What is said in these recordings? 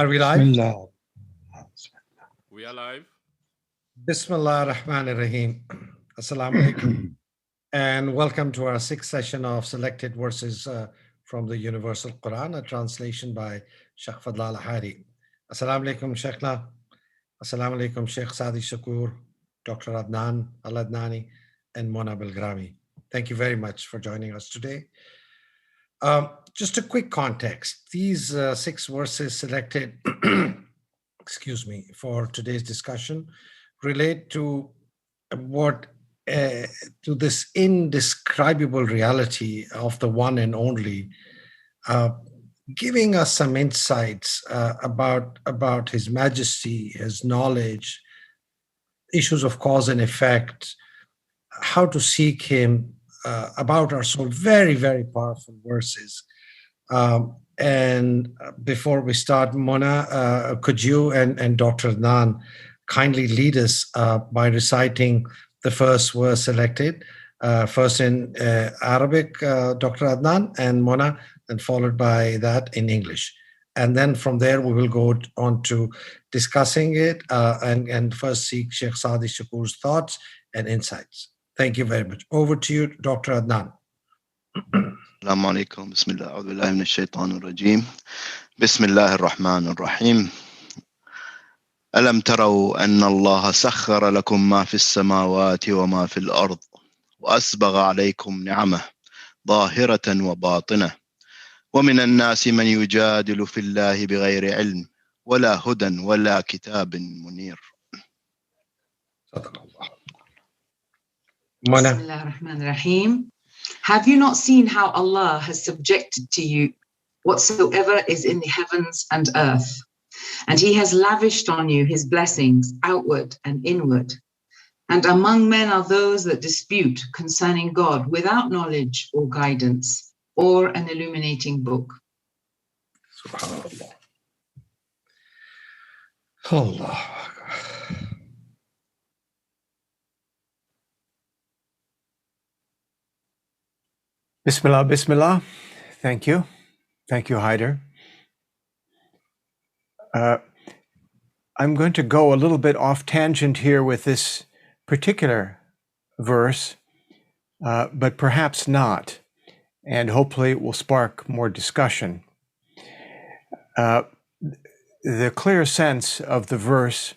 Are we live? Bismillah. We are live. Bismillah ar-Rahman ar-Rahim. Assalamu alaikum. And welcome to our sixth session of selected verses from the Universal Qur'an, a translation by Shaykh Fadhlalla Haeri. Assalamu alaikum, Shaykhna. Assalamu alaikum, Shaykh Saadi Shakur, Dr. Adnan, Al-Adnani, and Mona Bilgrami. Thank you very much for joining us today. Just a quick context. These six verses selected, excuse me, for today's discussion relate to to this indescribable reality of the one and only, giving us some insights about his majesty, his knowledge, issues of cause and effect, how to seek him, about our soul. Very, very powerful verses. And before we start, Mona, could you and Dr. Adnan kindly lead us by reciting the first verse selected, first in Arabic, Dr. Adnan and Mona, and followed by that in English. And then from there, we will go on to discussing it and first seek Shaykh Saadi Shakur's thoughts and insights. Thank you very much. Over to you, Dr. Adnan. Assalamu alaikum. Bismillah. A'udhu billahi minash shaitanir rajim. Bismillahir rahmanir rahim. ألم تروا أن الله سخر لكم ما في السماوات وما في الأرض وأسبغ عليكم نعمه ظاهرة وباطنة ومن الناس من يجادل في الله بغير علم ولا هدى ولا كتاب منير. Bismillah ar-Rahman ar-Rahim. Have you not seen how Allah has subjected to you whatsoever is in the heavens and earth? And he has lavished on you his blessings outward and inward. And among men are those that dispute concerning God without knowledge or guidance or an illuminating book. SubhanAllah. Allah. Bismillah, Bismillah. Thank you. Thank you, Haider. I'm going to go a little bit off tangent here with this particular verse, but perhaps not, and hopefully it will spark more discussion. The clear sense of the verse,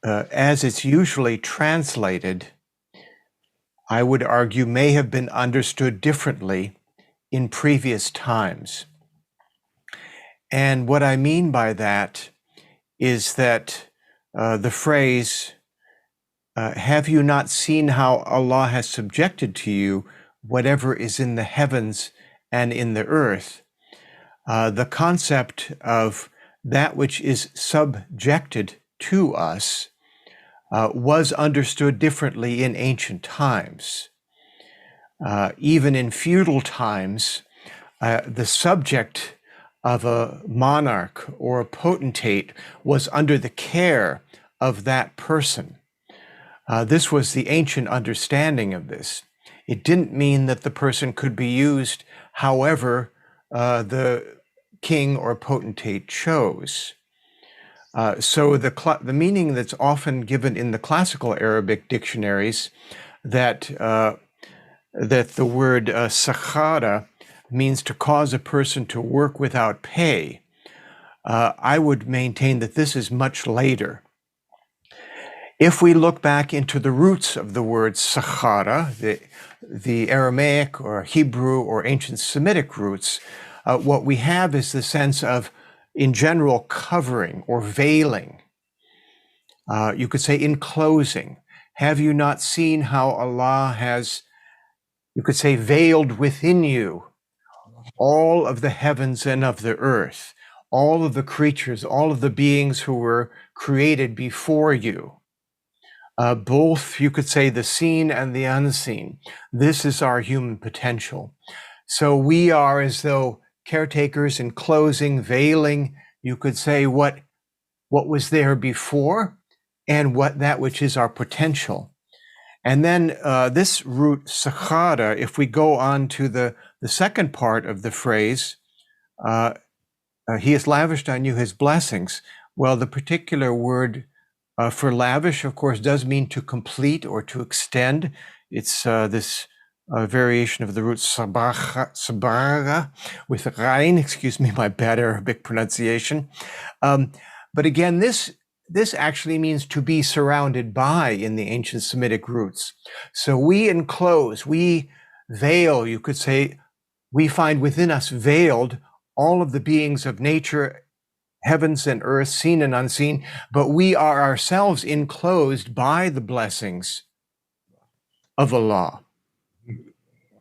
as it's usually translated, I would argue may have been understood differently in previous times. And what I mean by that is that the phrase, have you not seen how Allah has subjected to you whatever is in the heavens and in the earth? The concept of that which is subjected to us was understood differently in ancient times. Even in feudal times, the subject of a monarch or a potentate was under the care of that person. This was the ancient understanding of this. It didn't mean that the person could be used however the king or potentate chose. So the meaning that's often given in the classical Arabic dictionaries that the word sakhara means to cause a person to work without pay, I would maintain that this is much later. If we look back into the roots of the word sakhara, the Aramaic or Hebrew or ancient Semitic roots, what we have is the sense of, in general, covering or veiling. You could say enclosing. Have you not seen how Allah has, you could say, veiled within you all of the heavens and of the earth, all of the creatures, all of the beings who were created before you, both, you could say, the seen and the unseen. This is our human potential. So we are as though caretakers, enclosing, veiling, you could say, what was there before and that which is our potential. And then this root sakhara, if we go on to the second part of the phrase, he has lavished on you his blessings. Well, the particular word for lavish, of course, does mean to complete or to extend. It's this variation of the root sabara with rain, excuse me, my bad Arabic pronunciation. But again, this actually means to be surrounded by in the ancient Semitic roots. So we enclose, we veil, you could say, we find within us veiled all of the beings of nature, heavens and earth, seen and unseen, but we are ourselves enclosed by the blessings of Allah.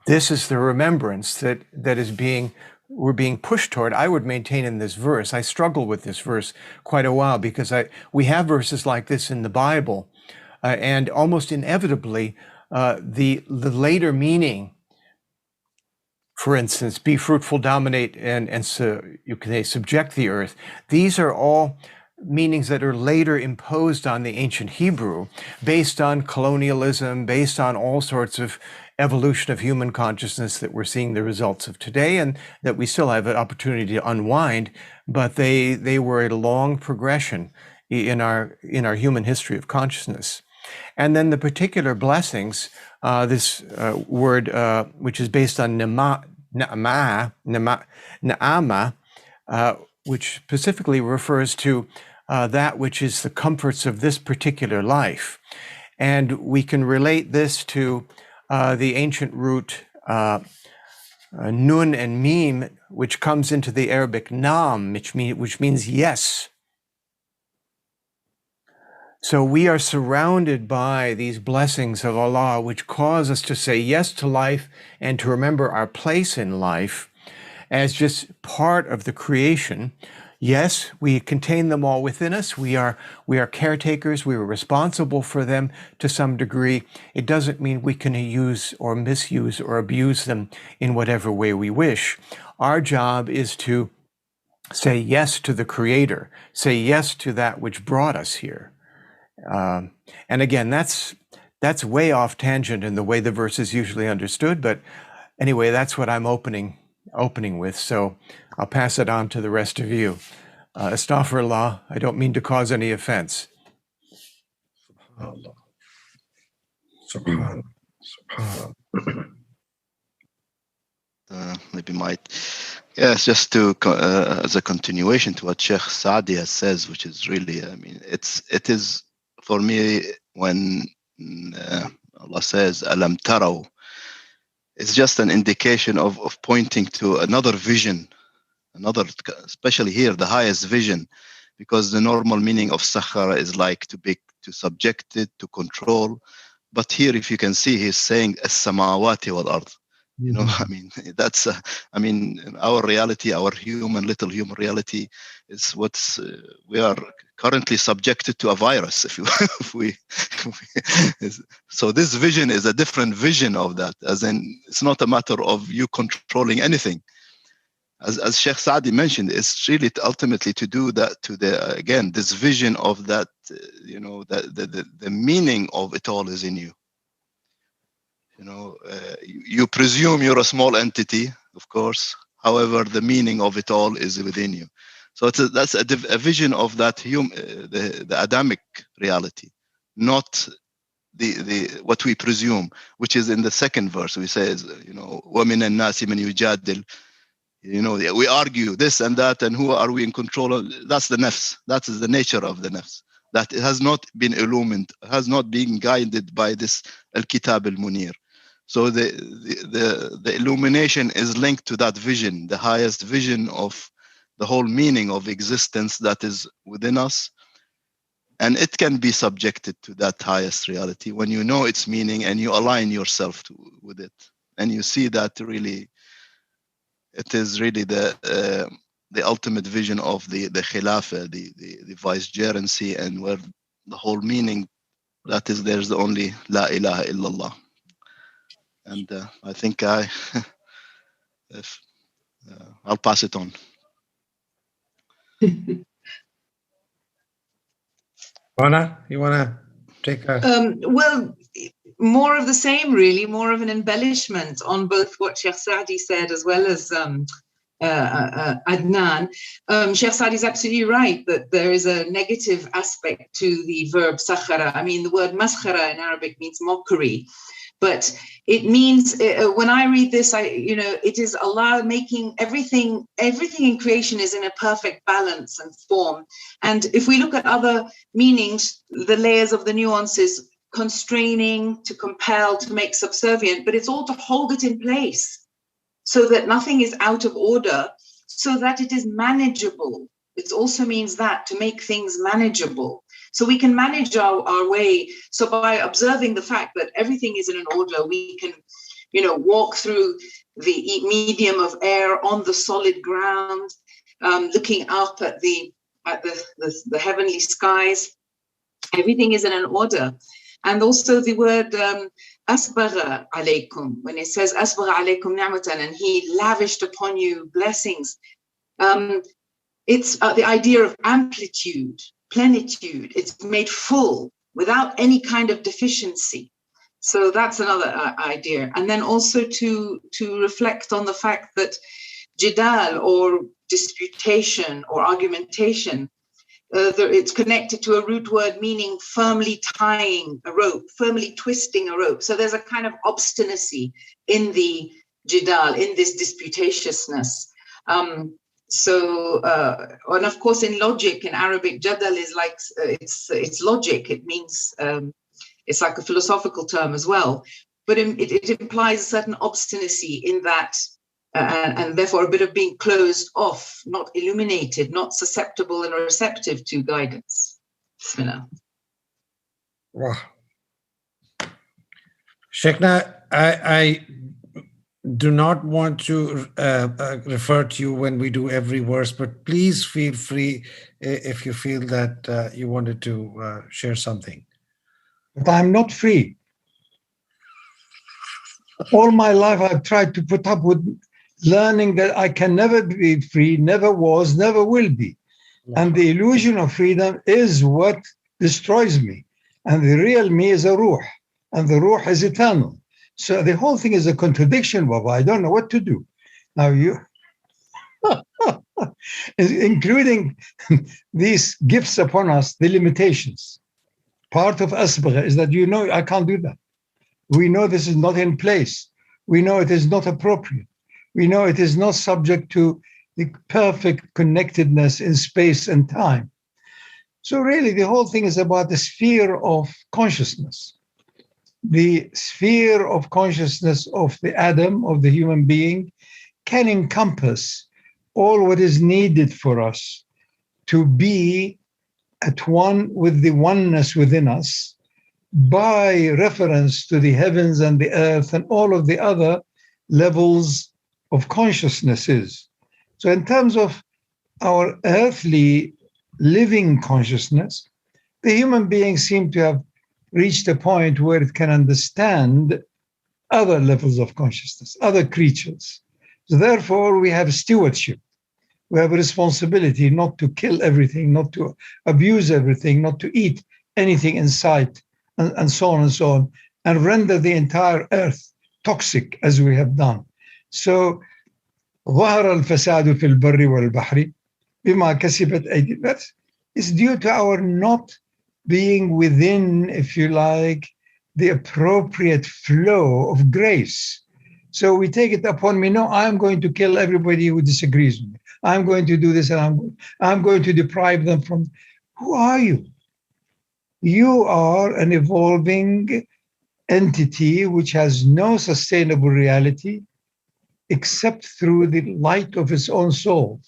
This is the remembrance that we're being pushed toward. I would maintain in this verse, I struggle with this verse quite a while because we have verses like this in the Bible, and almost inevitably, the later meaning, for instance, be fruitful, dominate, and so you can say subject the earth. These are all meanings that are later imposed on the ancient Hebrew based on colonialism, based on all sorts of evolution of human consciousness that we're seeing the results of today and that we still have an opportunity to unwind, but they were a long progression in our human history of consciousness. And then the particular blessings, this word, which is based on na'ama, which specifically refers to that which is the comforts of this particular life. And we can relate this to the ancient root nun and mim, which comes into the Arabic nam, which means yes. So we are surrounded by these blessings of Allah, which cause us to say yes to life and to remember our place in life as just part of the creation. Yes, we contain them all within us. We are caretakers. We are responsible for them to some degree. It doesn't mean we can use or misuse or abuse them in whatever way we wish. Our job is to say yes to the Creator, say yes to that which brought us here. And again, that's way off tangent in the way the verse is usually understood. But anyway, that's what I'm opening with. So I'll pass it on to the rest of you. Astaghfirullah, I don't mean to cause any offense. SubhanAllah. SubhanAllah. Maybe yes, just to as a continuation to what Shaykh Saadi says, which is really, I mean, it is for me when Allah says "Alam taraw," it's just an indication of pointing to another vision, especially here the highest vision, because the normal meaning of sakhara is like to subject it, to control, but here if you can see he's saying as-samawati wal ard. You know, I mean, that's, I mean, our reality, our little human reality is we are currently subjected to a virus. So this vision is a different vision of that, as in, it's not a matter of you controlling anything. As Shaykh Saadi mentioned, it's really ultimately to do that to again, this vision of that, you know, the meaning of it all is in you. You know, you presume you're a small entity, of course. However, the meaning of it all is within you. So that's a vision of that the Adamic reality, not the what we presume, which is in the second verse. We say, you know, وَمِنَ النَّاسِ مَنْ يُجَادِلُ. You know, we argue this and that, and who are we in control of? That's the nafs. That is the nature of the nafs. That it has not been illumined, has not been guided by this Al-Kitab al-Munir. So the illumination is linked to that vision, the highest vision of the whole meaning of existence that is within us. And it can be subjected to that highest reality when you know its meaning and you align yourself with it. And you see that really, it is really the ultimate vision of the Khilafah, the vicegerency, and where the whole meaning that is there's only La ilaha illallah. And I think I'll pass it on. Rana, you want to take a... Well, more of the same, really, more of an embellishment on both what Shaykh Saadi said as well as Adnan, Shaykh Saadi is absolutely right that there is a negative aspect to the verb sakhara. I mean, the word maskhara in Arabic means mockery, but it means when I read this, it is Allah making everything in creation is in a perfect balance and form. And if we look at other meanings, the layers of the nuances, constraining, to compel, to make subservient, but it's all to hold it in place, so that nothing is out of order, so that it is manageable. It also means that, to make things manageable. So we can manage our way. So by observing the fact that everything is in an order, we can, walk through the medium of air on the solid ground, looking up at the heavenly skies. Everything is in an order. And also the word asbagha alaykum, when it says asbagha alaykum ni'matan, and he lavished upon you blessings. It's the idea of amplitude, plenitude. It's made full without any kind of deficiency. So that's another idea. And then also to reflect on the fact that jidal, or disputation or argumentation, it's connected to a root word meaning firmly tying a rope, firmly twisting a rope. So there's a kind of obstinacy in the jidal, in this disputatiousness. And of course, in logic, in Arabic, jadal is like, it's logic. It means, it's like a philosophical term as well. But it implies a certain obstinacy in that, and therefore a bit of being closed off, not illuminated, not susceptible and receptive to guidance. Bismillah. Wow. Sheikhna, I do not want to refer to you when we do every verse, but please feel free if you feel that you wanted to share something. But I'm not free. All my life I've tried to put up with learning that I can never be free, never was, never will be. And the illusion of freedom is what destroys me. And the real me is a ruh, and the ruh is eternal. So the whole thing is a contradiction, Baba. I don't know what to do. Now you, including these gifts upon us, the limitations. Part of asbagha is that I can't do that. We know this is not in place. We know it is not appropriate. We know it is not subject to the perfect connectedness in space and time. So really, the whole thing is about the sphere of consciousness. The sphere of consciousness of the Adam, of the human being, can encompass all what is needed for us to be at one with the oneness within us, by reference to the heavens and the earth and all of the other levels of consciousnesses. So in terms of our earthly living consciousness, the human beings seem to have reached a point where it can understand other levels of consciousness, other creatures. So therefore, we have stewardship. We have a responsibility not to kill everything, not to abuse everything, not to eat anything in sight, and so on and so on, and render the entire earth toxic as we have done. So, ظهر الفساد في البر والبحر بما كسبت أيدي الناس. It's due to our not being within, if you like, the appropriate flow of grace. So we take it upon me, no, I'm going to kill everybody who disagrees with me. I'm going to do this, and I'm going to deprive them from. Who are you? You are an evolving entity which has no sustainable reality except through the light of its own soul.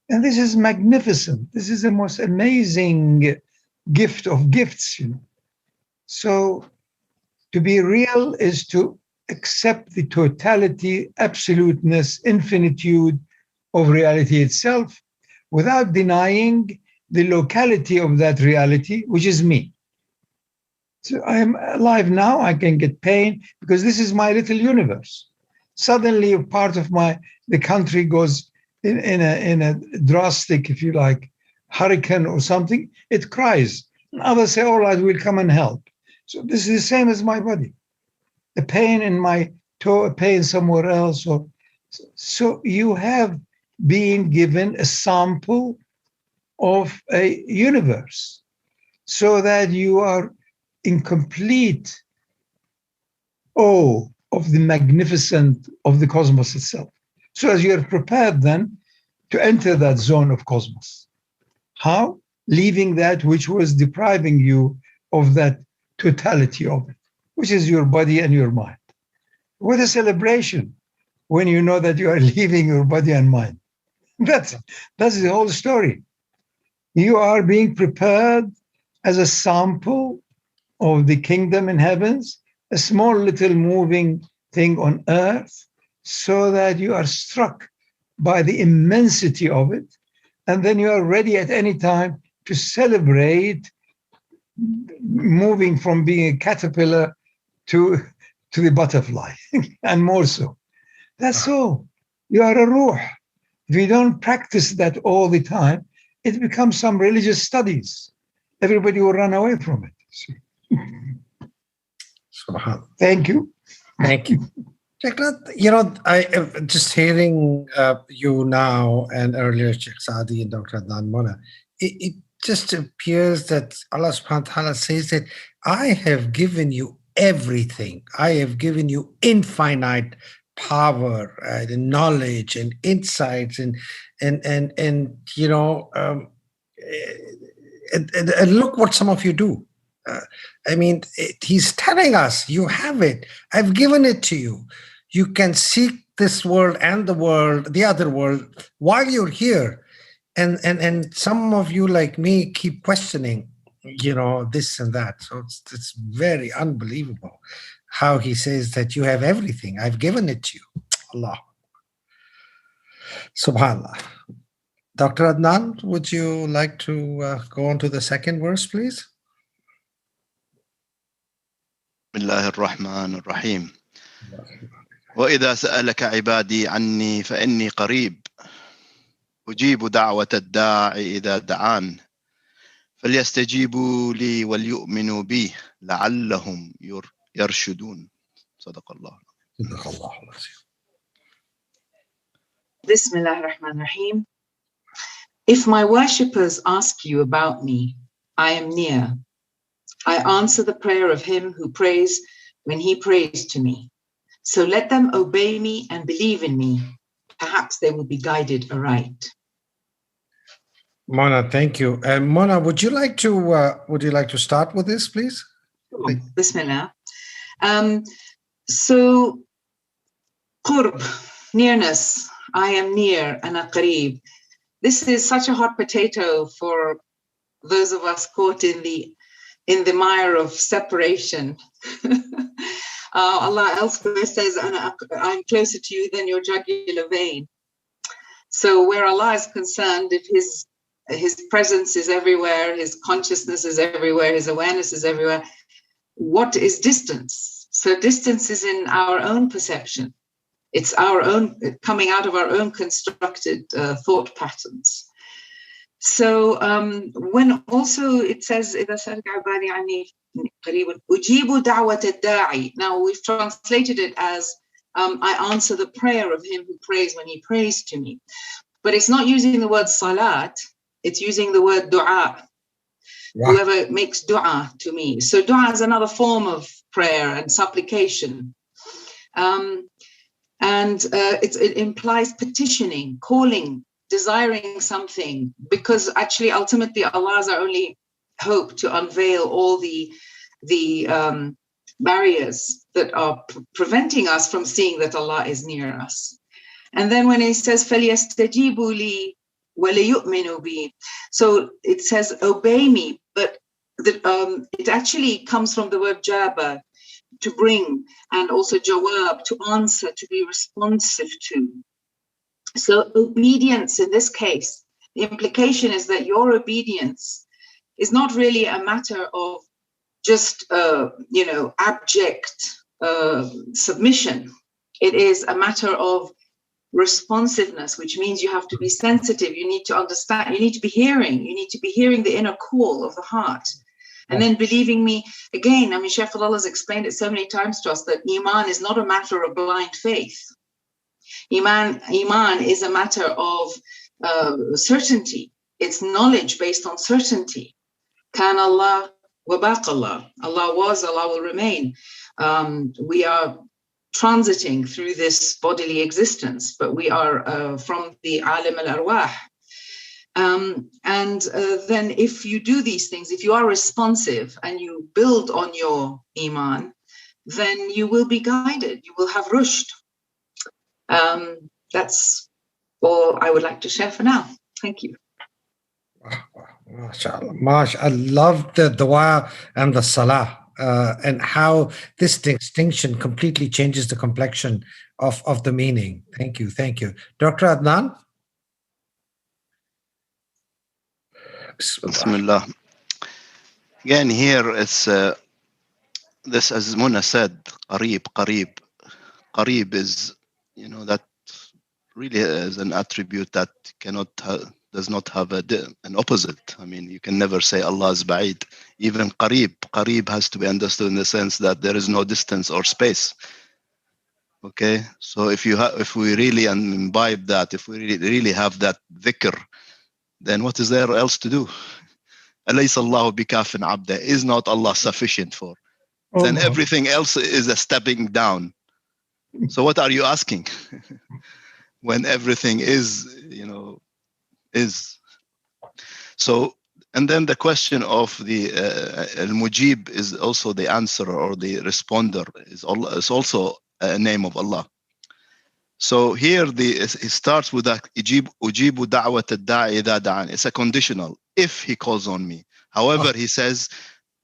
And this is magnificent. This is the most amazing gift of gifts. So to be real is to accept the totality, absoluteness, infinitude of reality itself without denying the locality of that reality, which is me. So I am alive now, I can get pain because this is my little universe. Suddenly a part of the country goes in a drastic, if you like, hurricane or something, it cries. And others say, all right, we'll come and help. So this is the same as my body. A pain in my toe, a pain somewhere else, or So you have been given a sample of a universe so that you are in complete awe of the magnificence of the cosmos itself. So as you are prepared then to enter that zone of cosmos. How? Leaving that which was depriving you of that totality of it, which is your body and your mind. What a celebration when you know that you are leaving your body and mind. That's the whole story. You are being prepared as a sample of the kingdom in heavens, a small little moving thing on earth, so that you are struck by the immensity of it. And then you are ready at any time to celebrate moving from being a caterpillar to the butterfly, and more so. That's all. You are a ruh. If you don't practice that all the time, it becomes some religious studies. Everybody will run away from it. Subhanallah. Thank you. Thank you. You know, I just hearing you now and earlier Shaykh Saadi and Dr. Adnan Mona, it just appears that Allah subhanahu wa ta'ala says that I have given you everything. I have given you infinite power and knowledge and insights and you know and look what some of you do. I mean, he's telling us, you have it. I've given it to you. You can seek this world and the other world while you're here. And some of you like me keep questioning, you know, this and that. So it's very unbelievable how he says that you have everything. I've given it to you. Allah. Subhanallah. Dr. Adnan, would you like to go on to the second verse, please? بسم الله الرحمن الرحيم وإذا سألك عبادي عني فإني قريب أجيب دعوة الداعي إذا دعان فليستجيبوا لي وليؤمنوا بي لعلهم يرشدون صدق الله. Bismillah ar-Rahman ar-Rahim. If my worshippers ask you about me, I am near. I answer the prayer of him who prays when he prays to me. So let them obey me and believe in me. Perhaps they will be guided aright. Mona, thank you. Mona, would you like to start with this, please? Sure. Bismillah. So, qurb, nearness. I am near, and qareeb. This is such a hot potato for those of us caught in the mire of separation. Allah elsewhere says, I'm closer to you than your jugular vein. So where Allah is concerned, if his presence is everywhere, his consciousness is everywhere, his awareness is everywhere, what is distance? So distance is in our own perception. It's our own, coming out of our own constructed thought patterns. So when also it says, now we've translated it as, I answer the prayer of him who prays when he prays to me. But it's not using the word salat, it's using the word dua. Wow. Whoever makes dua to me. So dua is another form of prayer and supplication. It implies petitioning, calling, desiring something, because actually ultimately Allah is our only hope to unveil all the barriers that are preventing us from seeing that Allah is near us. And then when it says فَلْيَسْتَجِيبُوا لِي وَلِيُؤْمِنُوا بِي, so it says obey me, but it actually comes from the word jaba, to bring, and also jawab, to answer, to be responsive to. So obedience in this case, the implication is that your obedience is not really a matter of just, abject submission. It is a matter of responsiveness, which means you have to be sensitive. You need to understand, you need to be hearing the inner call of the heart. And then believing me, again, I mean, Shaykh Fadhlalla has explained it so many times to us that Iman is not a matter of blind faith. Iman is a matter of certainty. It's knowledge based on certainty. Kan Allah wa baq Allah. Allah was, Allah will remain. We are transiting through this bodily existence, but we are from the alim al-arwah. Then if you do these things, if you are responsive and you build on your iman, then you will be guided, you will have rushd. That's all I would like to share for now. Thank you. MashaAllah. I love the dua and the salah, and how this distinction completely changes the complexion of the meaning. Thank you. Thank you. Dr. Adnan? Bismillah. Again, here it's this, as Muna said, qareeb. Qareeb is, that really is an attribute that does not have an opposite. I mean, you can never say Allah is ba'id. Even qareeb has to be understood in the sense that there is no distance or space. Okay, so if we really imbibe that, if we really have that dhikr, then what is there else to do? Alaysa Allahu bikafin abda. Is not Allah sufficient for? Then everything else is a stepping down. So what are you asking? When everything is, is. So, and then the question of the al-mujib is also the answer or the responder is also a name of Allah. So here it starts with that ujibu da'wat ad-da'i idha da'an. It's a conditional. If he calls on me. However, he says,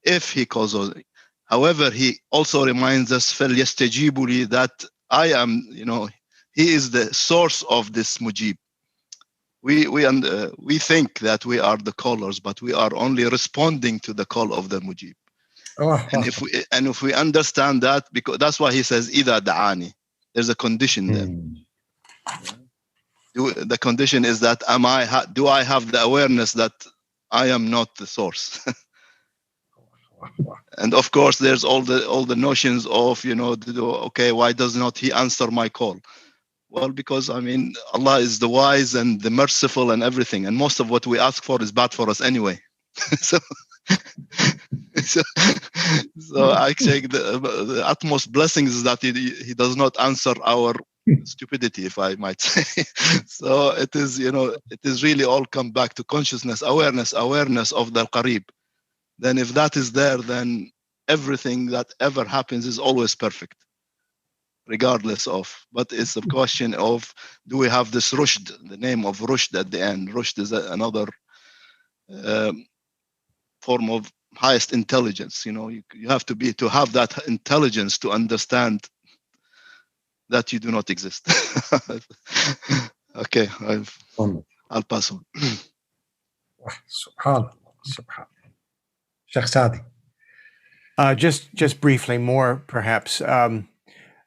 if he calls on me. However, he also reminds us, فَلْيَسْتَجِيبُ لِي, that I am, he is the source of this mujib. We think that we are the callers, but we are only responding to the call of the mujib. And if we understand that, because that's why he says إِذَا دَعَانِ. There's a condition there. The condition is that do I have the awareness that I am not the source? And of course, there's all the notions of, okay, why does not he answer my call? Well, because Allah is the wise and the merciful and everything, and most of what we ask for is bad for us anyway. so actually, the utmost blessings is that he does not answer our stupidity, if I might say. So it is, it is really all come back to consciousness, awareness of the qareeb. Then if that is there, then everything that ever happens is always perfect, regardless of. But it's a question of, do we have this rushd, the name of rushd at the end? Rushd is another form of highest intelligence. You have to have that intelligence to understand that you do not exist. Okay, I'll pass on. Subhanallah. Shaykh Saadi. Just briefly more, perhaps.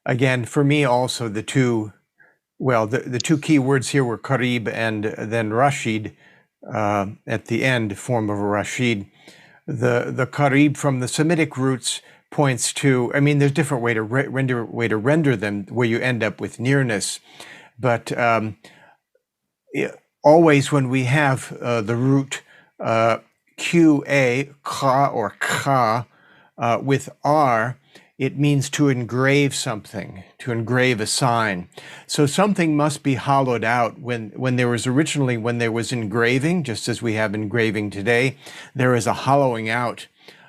Again, for me also, the two key words here were qareeb and then rashid at the end, form of a rashid. The qareeb from the Semitic roots points to, there's different way to render them, where you end up with nearness. But always when we have the root Qa, ka or ka, with R, it means to engrave something, to engrave a sign. So something must be hollowed out. When there was engraving, just as we have engraving today, there is a hollowing out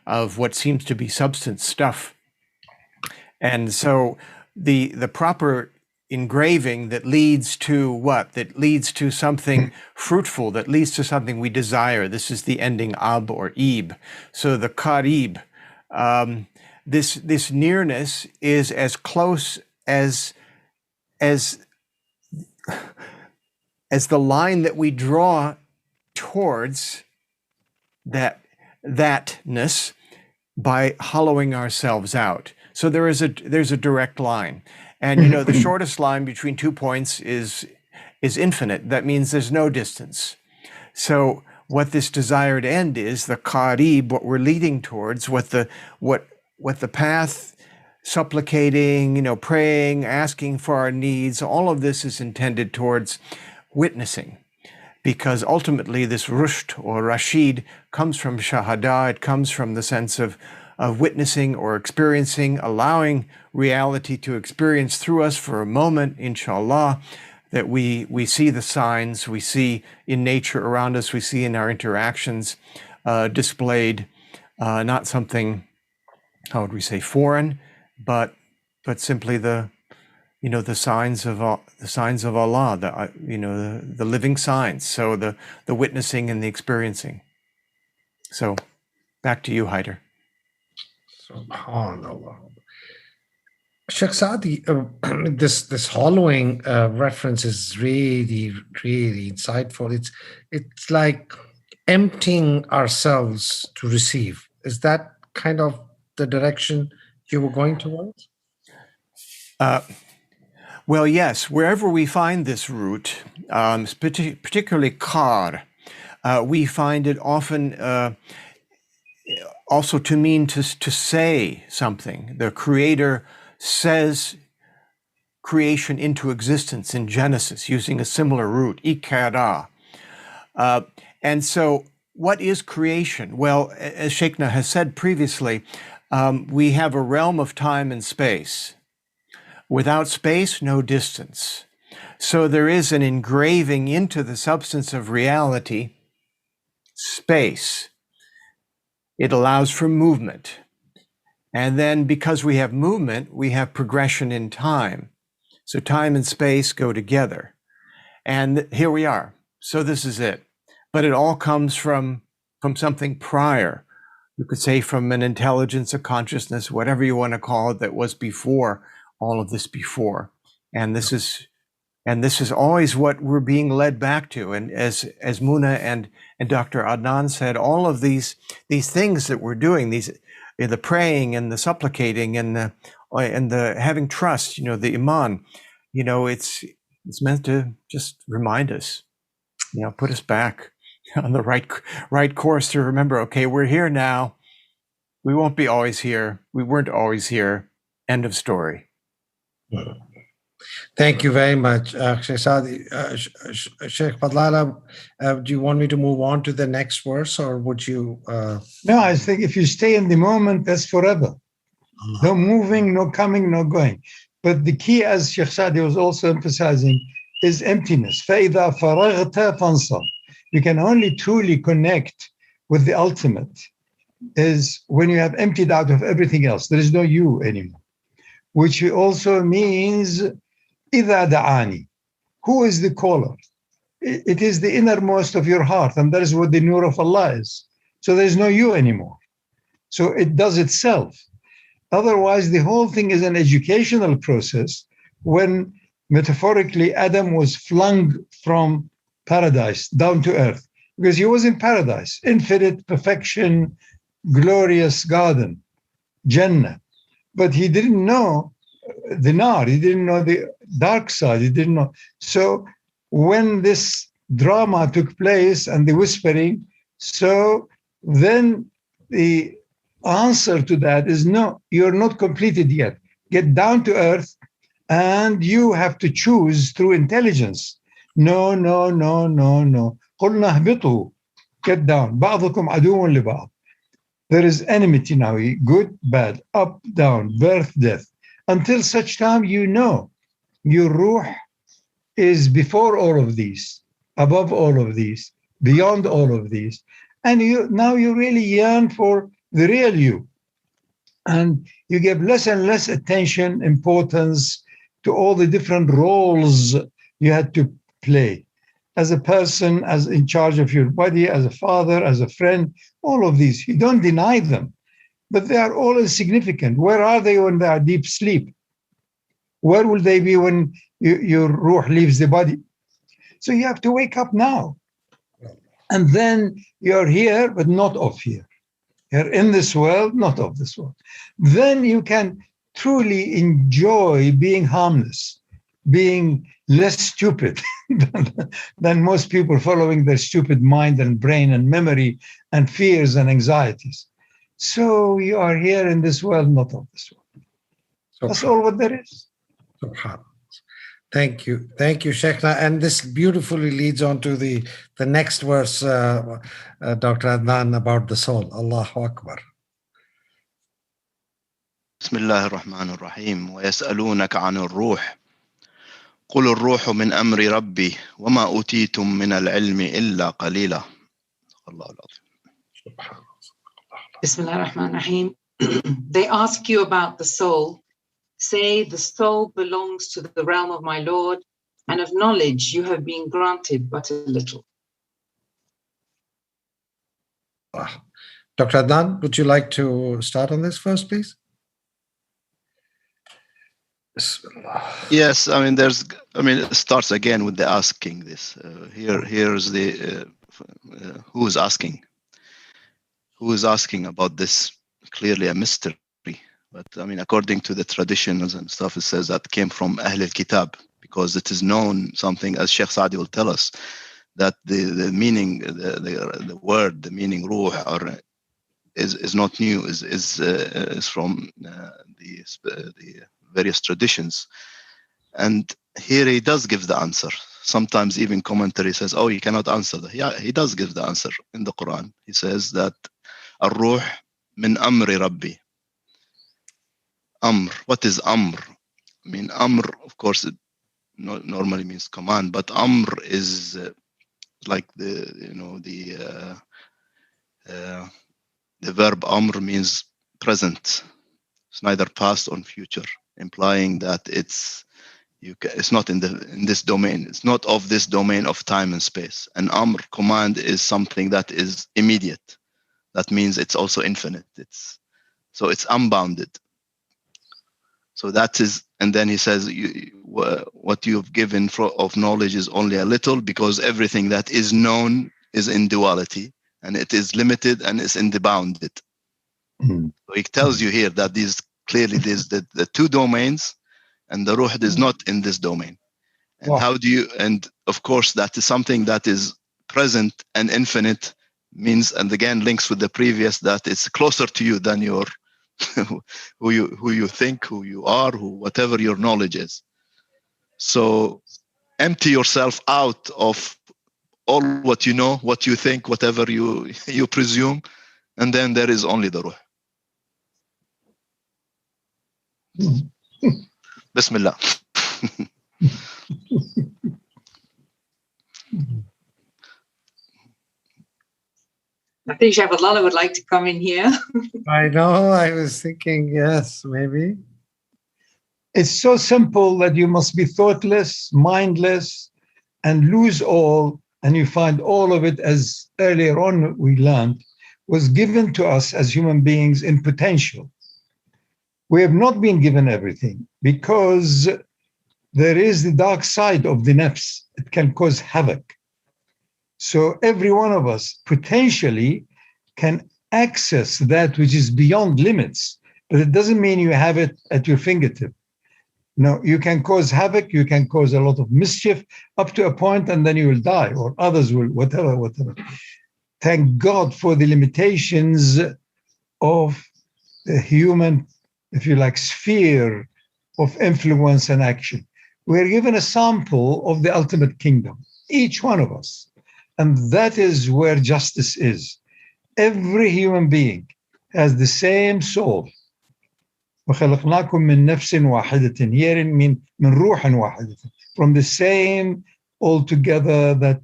of what seems to be substance stuff. And so the proper engraving that leads to what? That leads to something fruitful, that leads to something we desire. This is the ending ab or ib. So the qareeb, this nearness is as close as the line that we draw towards thatness by hollowing ourselves out. So there's a direct line. And the shortest line between 2 points is infinite. That means there's no distance. So what this desired end is, the qareeb, what we're leading towards, what the path supplicating, praying, asking for our needs, all of this is intended towards witnessing. Because ultimately this rushd or rashid comes from shahada, it comes from the sense of witnessing or experiencing, allowing reality to experience through us for a moment, inshallah, that we see the signs, we see in nature around us, we see in our interactions displayed, not something, how would we say, foreign, but simply the signs of Allah, the living signs. So the witnessing and the experiencing. So back to you, Haider. SubhanAllah. Shaykh Saadi, this hollowing reference is really, really insightful. It's like emptying ourselves to receive. Is that kind of the direction you were going towards? Well, yes. Wherever we find this root, particularly kar, we find it often also to mean to say something. The Creator says creation into existence in Genesis using a similar root, ikara. And so what is creation? Well, as Shaykhna has said previously, we have a realm of time and space. Without space, no distance. So there is an engraving into the substance of reality, space. It allows for movement. And then because we have movement, we have progression in time. So time and space go together. And here we are. So this is it. But it all comes from something prior. You could say from an intelligence, a consciousness, whatever you want to call it, that was before all of this before. And this is always what we're being led back to. And as Muna and Dr. Adnan said, all of these things that we're doing, the praying and the supplicating and the having trust, the iman, it's meant to just remind us, put us back on the right course to remember, okay, we're here now. We won't be always here. We weren't always here. End of story. Thank you very much, Shaykh Saadi. Shaykh Fadhlalla, do you want me to move on to the next verse, or would you? No, I think if you stay in the moment, that's forever. No moving, no coming, no going. But the key, as Shaykh Saadi was also emphasizing, is emptiness. فَإِذَا فَرَغْتَ فَانْصَبْ. You can only truly connect with the ultimate is when you have emptied out of everything else. There is no you anymore. Which also means إِذَا دَعَانِي. Who is the caller? It is the innermost of your heart, and that is what the nur of Allah is. So there's no you anymore. So it does itself. Otherwise, the whole thing is an educational process when, metaphorically, Adam was flung from paradise down to earth because he was in paradise, infinite perfection, glorious garden, Jannah. But he didn't know the nar, he didn't know the dark side, he didn't know. So when this drama took place and the whispering, so then the answer to that is no, you're not completed yet. Get down to earth and you have to choose through intelligence. No, no, no, no, no. قُلْنَا اهْبِطُوا. Get down. بَعْضُكُمْ عَدُوٌ لِبَعْضٍ. There is enmity now, good, bad, up, down, birth, death. Until such time you know your ruh is before all of these, above all of these, beyond all of these. And now you really yearn for the real you. And you give less and less attention, importance to all the different roles you had to play. As a person, as in charge of your body, as a father, as a friend, all of these, you don't deny them, but they are all insignificant. Where are they when they are deep sleep? Where will they be when your ruh leaves the body? So you have to wake up now. And then you're here, but not of here. You're in this world, not of this world. Then you can truly enjoy being harmless, being less stupid than most people following their stupid mind and brain and memory and fears and anxieties. So you are here in this world, not of this world. That's all what there is. Subhanallah. Thank you. Thank you, Sheikh. And this beautifully leads on to the next verse, Dr. Adnan, about the soul. Allahu Akbar. بسم الله الرحمن الرحيم ويسألونك عن الروح قل الروح من أمر ربي وما أوتيتم من العلم إلا قليلا. الله العظيم. Bismillah ar-Rahman ar-Rahim. They ask you about the soul. Say, the soul belongs to the realm of my Lord, and of knowledge you have been granted but a little. Dr. Adnan, would you like to start on this first, please? Yes, I mean, it starts again with the asking this. Here's the, who is asking? Who is asking about this? Clearly a mystery. But I mean, according to the traditions and stuff, it says that came from Ahl al-Kitab, because it is known something, as Shaykh Saadi will tell us, that the meaning, the word, the meaning ruh, or is not new, is from the various traditions. And here he does give the answer. Sometimes even commentary says, oh, you cannot answer that. Yeah, he does give the answer in the Quran. He says that Ar-Ruh min amri Rabbi. Amr. What is Amr? I mean, Amr, of course, it normally means command, but Amr is like the verb Amr means present. It's neither past or future, implying that it's not in this domain. It's not of this domain of time and space. An Amr, command, is something that is immediate. That means it's also infinite. It's unbounded. So that is, and then he says, what you've given of knowledge is only a little, because everything that is known is in duality, and it is limited and is in the bounded. So he tells you here that clearly there's the two domains, and the ruh is not in this domain. And how do you, and of course that is something that is present and infinite, means, and again links with the previous, that it's closer to you than your who you think, who you are, whatever your knowledge is. So empty yourself out of all what you know, what you think, whatever you presume, and then there is only the ruh. Bismillah. I think Shaykh Fadhlalla would like to come in here. I know, I was thinking, yes, maybe. It's so simple that you must be thoughtless, mindless, and lose all, and you find all of it, as earlier on we learned, was given to us as human beings in potential. We have not been given everything, because there is the dark side of the nafs. It can cause havoc. So every one of us potentially can access that which is beyond limits, but it doesn't mean you have it at your fingertip. No, you can cause havoc, you can cause a lot of mischief up to a point, and then you will die, or others will, whatever. Thank God for the limitations of the human, if you like, sphere of influence and action. We're given a sample of the ultimate kingdom, each one of us. And that is where justice is. Every human being has the same soul. وَخَلَقْنَاكُم مِّن نَفْسٍ وَاحِدَةٍ. Here mean مِّن رُوحٍ وَاحِدَةٍ. From the same altogether, that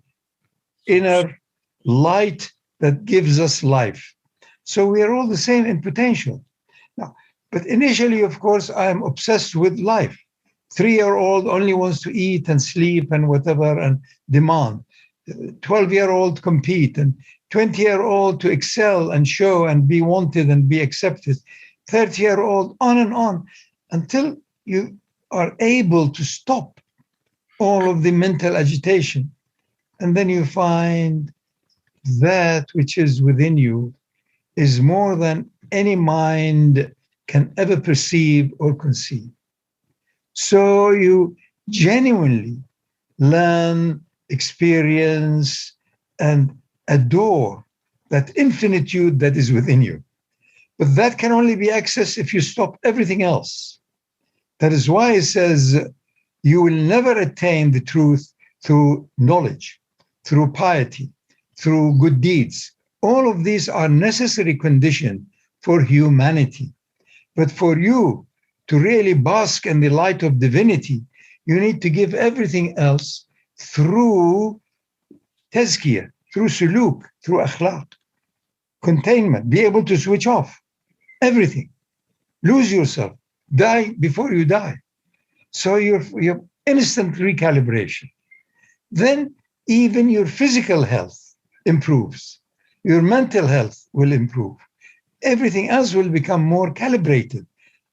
inner light that gives us life. So we are all the same in potential. Now, but initially, of course, I am obsessed with life. 3-year-old only wants to eat and sleep and whatever and demand. 12-year-old compete, and 20-year-old to excel and show and be wanted and be accepted. 30-year-old, on and on, until you are able to stop all of the mental agitation. And then you find that which is within you is more than any mind can ever perceive or conceive. So you genuinely learn, experience, and adore that infinitude that is within you. But that can only be accessed if you stop everything else. That is why it says you will never attain the truth through knowledge, through piety, through good deeds. All of these are necessary conditions for humanity. But for you to really bask in the light of divinity, you need to give everything else through tazkiyah, through suluk, through akhlaq, containment, be able to switch off everything, lose yourself, die before you die. So you have instant recalibration. Then even your physical health improves. Your mental health will improve. Everything else will become more calibrated.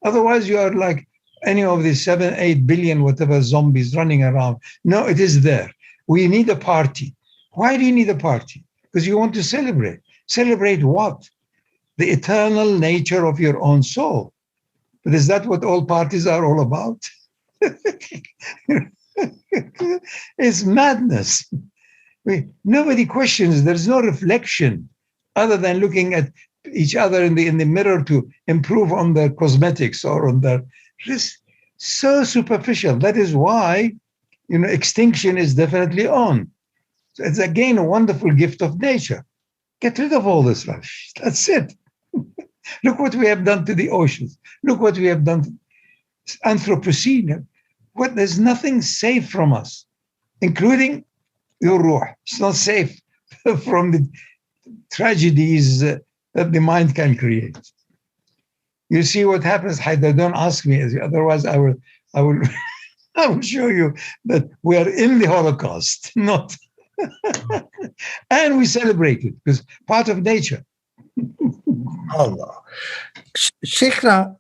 Otherwise, you are like any of the 7, 8 billion, whatever zombies running around. No, it is there. We need a party. Why do you need a party? Because you want to celebrate. Celebrate what? The eternal nature of your own soul. But is that what all parties are all about? It's madness. Nobody questions. There's no reflection other than looking at each other in the mirror to improve on their cosmetics or on their. It's so superficial. That is why, extinction is definitely on. So it's again a wonderful gift of nature. Get rid of all this rubbish. That's it. Look what we have done to the oceans. Look what we have done to Anthropocene. There's nothing safe from us, including your ruh. It's not safe from the tragedies that the mind can create. You see what happens, Haider, don't ask me, otherwise I will I will show you that we are in the Holocaust, not and we celebrate it because part of nature. Allah. Sheikhna,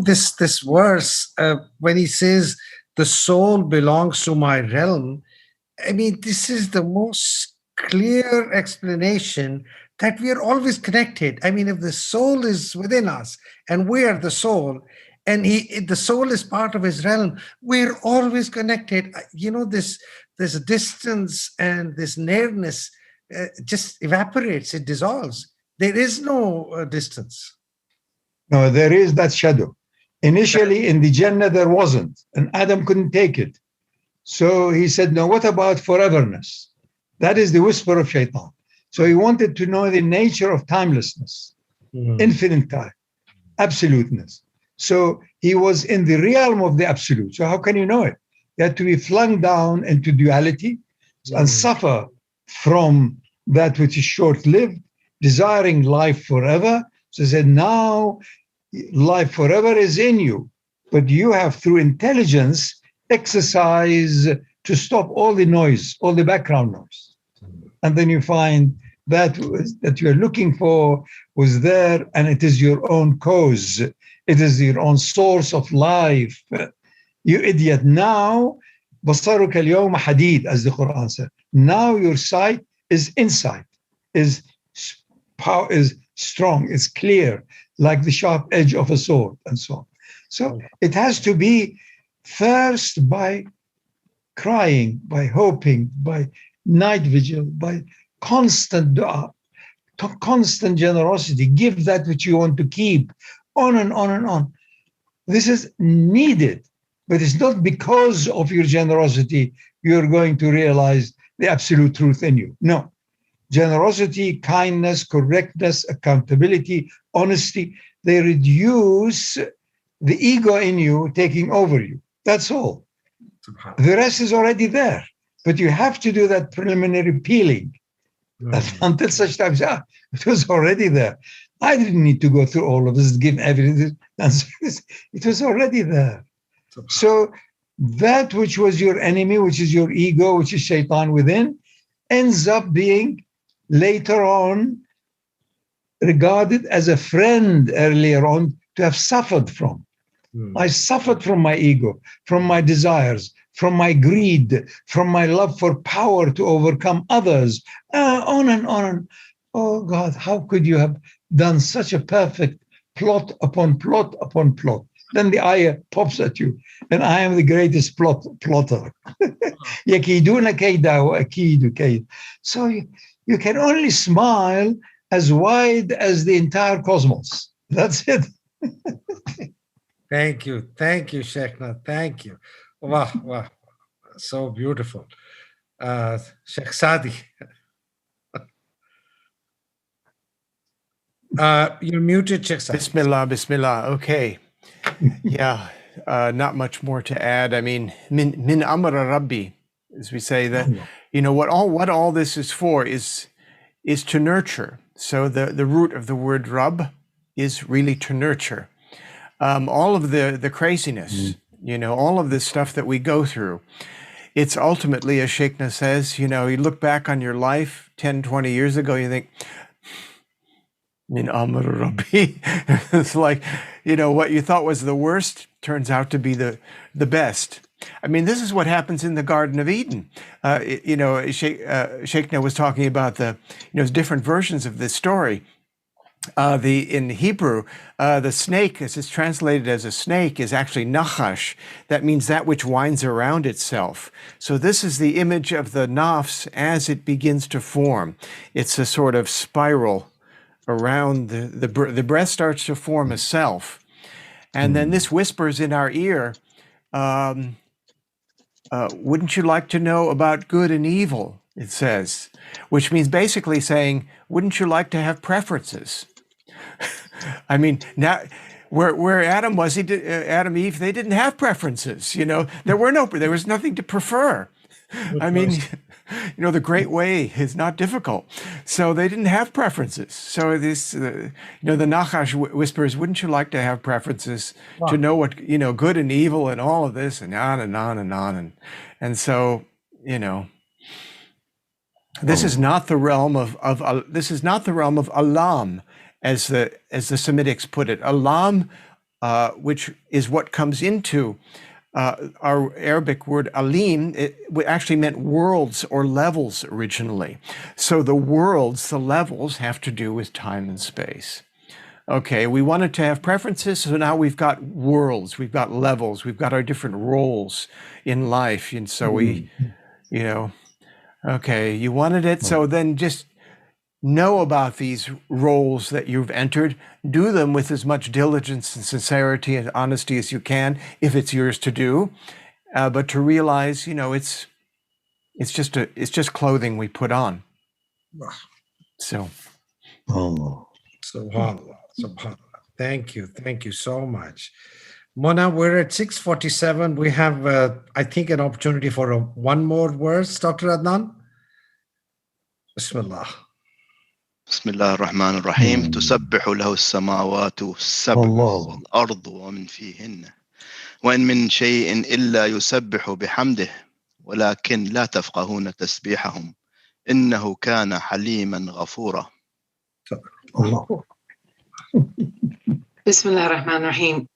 this verse, when he says the soul belongs to my realm, I mean, this is the most clear explanation that we are always connected. I mean, if the soul is within us and we are the soul, and the soul is part of his realm, we're always connected. This distance and this nearness just evaporates, it dissolves. There is no distance. No, there is that shadow. Initially in the Jannah, there wasn't, and Adam couldn't take it. So he said, no, what about foreverness? That is the whisper of shaitan. So he wanted to know the nature of timelessness, infinite time, absoluteness. So he was in the realm of the absolute. So how can you know it? You had to be flung down into duality and suffer from that which is short-lived, desiring life forever. So he said, now life forever is in you, but you have, through intelligence, exercise to stop all the noise, all the background noise. And then you find that you're looking for was there, and it is your own cause. It is your own source of life. You idiot. Now, basaruka al-yawma hadid, as the Quran said. Now your sight is insight, is power, is strong, is clear, like the sharp edge of a sword, and so on. So it has to be first by crying, by hoping, by night vigil, by constant dua, constant generosity. Give that which you want to keep, on and on and on. This is needed, but it's not because of your generosity you're going to realize the absolute truth in you. No. Generosity, kindness, correctness, accountability, honesty, they reduce the ego in you taking over you. That's all. The rest is already there. But you have to do that preliminary peeling. Until such times, it was already there. I didn't need to go through all of this, give evidence. It was already there. So that which was your enemy, which is your ego, which is shaitan within, ends up being later on regarded as a friend earlier on to have suffered from. I suffered from my ego, from my desires, from my greed, from my love for power to overcome others, on and on. Oh God, how could you have done such a perfect plot upon plot upon plot? Then the ayah pops at you, and I am the greatest plotter. يَكِيدُونَ كَيْدًا وَأَكِيدُ كَيْدًا. So you can only smile as wide as the entire cosmos. That's it. Thank you. Thank you, Sheikhna. Thank you. Wow, wow. So beautiful. Shaykh Saadi. You're muted, Shaykh Saadi. Bismillah, Bismillah. Okay. Yeah, not much more to add. I mean, min amra Rabbi, as we say, that what all this is for is to nurture. So the root of the word Rabb is really to nurture. All of the craziness, all of this stuff that we go through, it's ultimately, as Sheikhna says, you look back on your life 10, 20 years ago, you think, Min Amr Rabbi. It's like, what you thought was the worst turns out to be the best. I mean, this is what happens in the Garden of Eden. Sheikhna was talking about different versions of this story. In Hebrew, the snake, as it's translated as a snake, is actually nachash. That means that which winds around itself. So this is the image of the nafs as it begins to form. It's a sort of spiral around the breath starts to form a self. And then this whispers in our ear, wouldn't you like to know about good and evil, it says, which means basically saying, wouldn't you like to have preferences? I mean, now where Adam was, Adam, Eve, they didn't have preferences. There was nothing to prefer. I mean, the great way is not difficult. So they didn't have preferences. So this, the Nachash whispers, wouldn't you like to have preferences to know what, good and evil and all of this and on and on and on. And so, this is not the realm of alam, as the Semitics put it. Alam, which is what comes into our Arabic word alim, it actually meant worlds or levels originally. So the worlds, the levels, have to do with time and space. Okay, we wanted to have preferences, so now we've got worlds, we've got levels, we've got our different roles in life. And so we, okay, you wanted it, so then just know about these roles that you've entered, do them with as much diligence and sincerity and honesty as you can, if it's yours to do, but to realize, it's just clothing we put on. So. Subhanallah. Thank you so much. Mona, we're at 6:47. We have, I think, an opportunity for one more verse, Dr. Adnan. Bismillah. بسم الله الرحمن الرحيم تسبح له السماوات السبع والأرض ومن فيهن وإن من شيء إلا يسبح بحمده ولكن لا تفقهون تسبيحهم إنه كان حليما غفورا. Bismillah ar-Rahman ar-Rahim.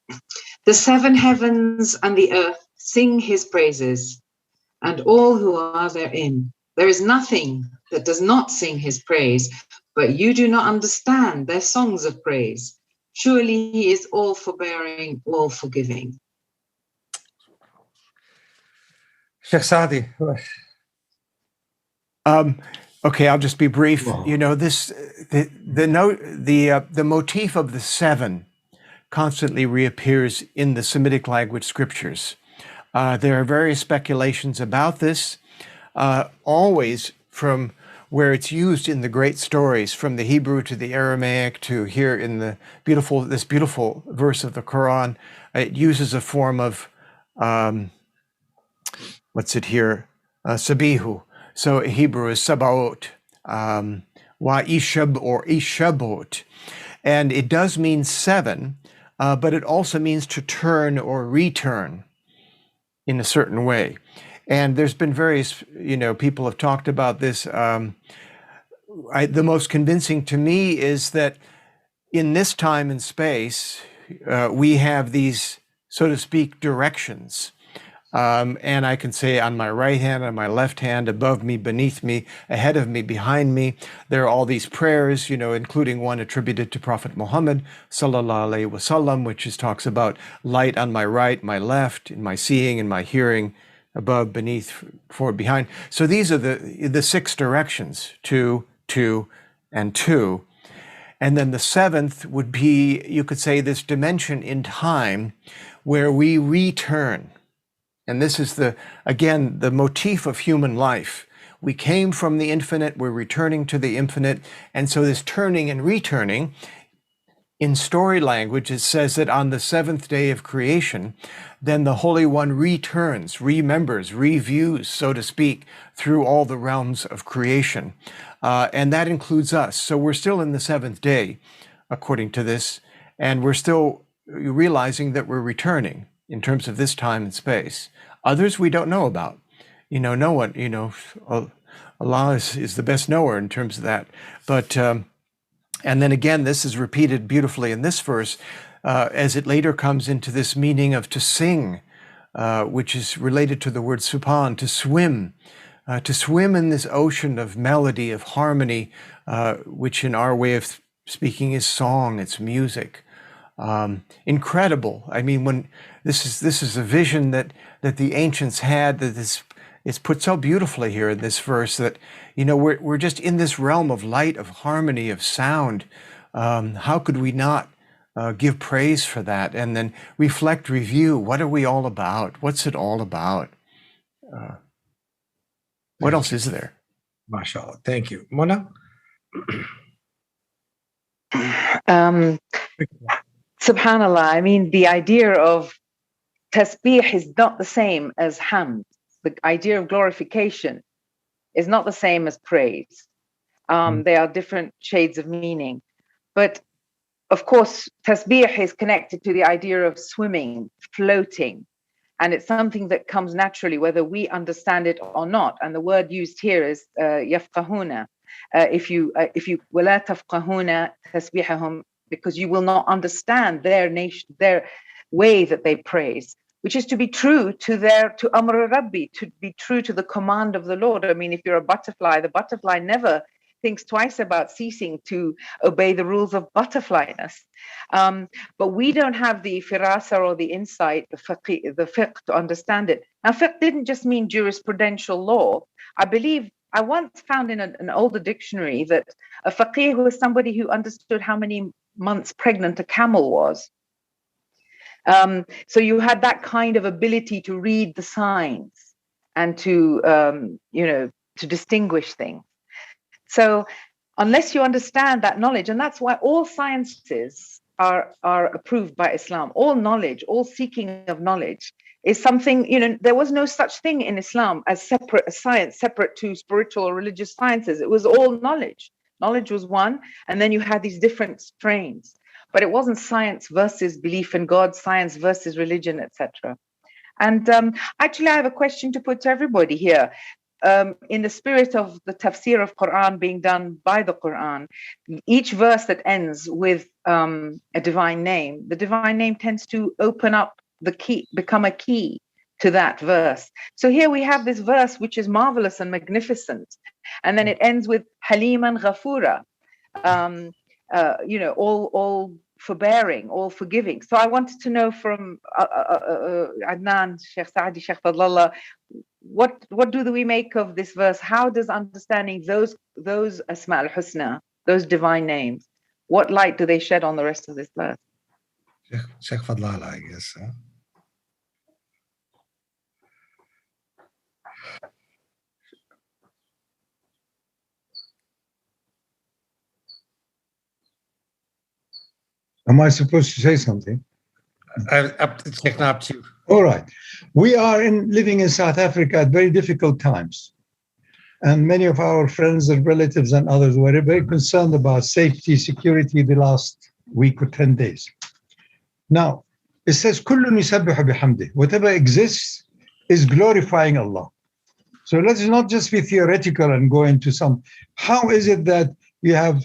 The seven heavens and the earth sing his praises, and all who are therein. There is nothing that does not sing his praise, but you do not understand their songs of praise. Surely he is all forbearing, all forgiving. Shaykh Saadi. Okay, I'll just be brief. The motif of the seven constantly reappears in the Semitic language scriptures. There are various speculations about this, always from where it's used in the great stories, from the Hebrew to the Aramaic to here in this beautiful verse of the Quran. It uses a form of, sabihu. So Hebrew is sabaot, wa ishab or ishabot. And it does mean seven, but it also means to turn or return in a certain way. And there's been various, people have talked about this. The most convincing to me is that in this time and space, we have these, so to speak, directions. And I can say on my right hand, on my left hand, above me, beneath me, ahead of me, behind me, there are all these prayers, including one attributed to Prophet Muhammad, sallallahu alaihi wasallam, which talks about light on my right, my left, in my seeing, in my hearing, above, beneath, forward, behind. So these are the six directions, two, and two. And then the seventh would be, you could say, this dimension in time where we return. And this is again, the motif of human life. We came from the infinite, we're returning to the infinite. And so this turning and returning, in story language, it says that on the seventh day of creation, then the Holy One returns, remembers, reviews, so to speak, through all the realms of creation. And that includes us. So we're still in the seventh day, according to this, and we're still realizing that we're returning in terms of this time and space. Others we don't know about. No one, Allah is the best knower in terms of that. But, and then again, this is repeated beautifully in this verse, as it later comes into this meaning of to sing, which is related to the word subhan, to swim in this ocean of melody, of harmony, which in our way of speaking is song, it's music. Incredible. I mean, when this is a vision that the ancients had, that it's put so beautifully here in this verse, that we're just in this realm of light, of harmony, of sound. How could we not give praise for that, and then reflect, review? What are we all about? What's it all about? What else is there? MashaAllah. Thank you. Mona? Subhanallah, I mean, the idea of tasbih is not the same as hamd. The idea of glorification is not the same as praise. They are different shades of meaning. But of course, tasbih is connected to the idea of swimming, floating. And it's something that comes naturally, whether we understand it or not. And the word used here is yafqahuna. If you وَلَا تَفْقَهُونَ تَسْبِيحَهُمْ, because you will not understand their nation, their way that they praise, which is to be true to Amr Rabbi, to be true to the command of the Lord. I mean, if you're a butterfly, the butterfly never thinks twice about ceasing to obey the rules of butterflyness. But we don't have the firasa or the insight, the fiqh to understand it. Now, fiqh didn't just mean jurisprudential law. I believe I once found in an older dictionary that a faqih was somebody who understood how many months pregnant a camel was. So you had that kind of ability to read the signs and to distinguish things. So unless you understand that knowledge, and that's why all sciences are approved by Islam, all knowledge, all seeking of knowledge is something, there was no such thing in Islam as science, separate to spiritual or religious sciences. It was all knowledge. Knowledge was one, and then you had these different strains. But it wasn't science versus belief in God, science versus religion, etc. And actually, I have a question to put to everybody here. In the spirit of the tafsir of Quran being done by the Quran, each verse that ends with a divine name, the divine name tends to open up the key, become a key to that verse. So here we have this verse which is marvelous and magnificent, and then it ends with Haliman Ghafura, all forbearing, all forgiving. So I wanted to know from Adnan, Shaykh Saadi, Shaykh Fadhlalla, what do we make of this verse? How does understanding those Asma al-Husna, those divine names, what light do they shed on the rest of this verse? Shaykh Fadhlalla, I guess. Huh? Am I supposed to say something? Up to you. All right. We are living in South Africa at very difficult times. And many of our friends and relatives and others were very concerned about safety, security the last week or 10 days. Now, it says, كُلٌّ يُسَبِّحُ بِحَمْدِهِ. Whatever exists is glorifying Allah. So let's not just be theoretical and go into how is it that you have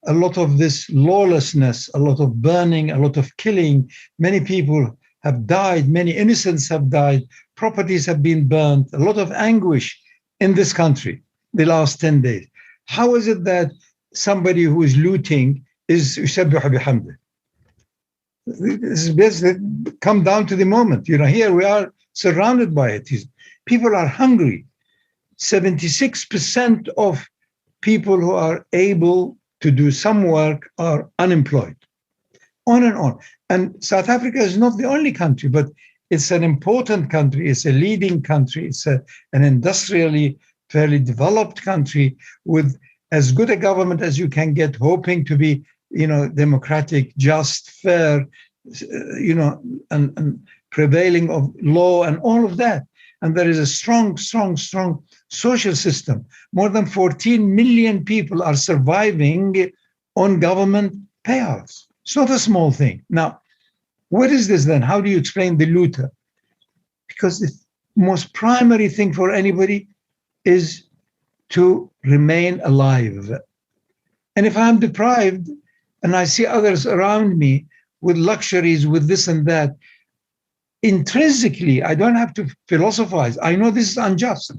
a lot of this lawlessness, a lot of burning, a lot of killing. Many people have died, many innocents have died, properties have been burned, a lot of anguish in this country the last 10 days. How is it that somebody who is looting is يسبح بحمده? This is basically come down to the moment. Here we are surrounded by it. People are hungry. 76% of people who are able to do some work are unemployed. On and on. And South Africa is not the only country, but it's an important country. It's a leading country. It's an industrially fairly developed country with as good a government as you can get, hoping to be, democratic, just, fair, and prevailing of law and all of that. And there is a strong social system. More than 14 million people are surviving on government payouts. It's not a small thing. Now, what is this then? How do you explain the looter? Because the most primary thing for anybody is to remain alive. And if I'm deprived and I see others around me with luxuries, with this and that, intrinsically, I don't have to philosophize. I know this is unjust.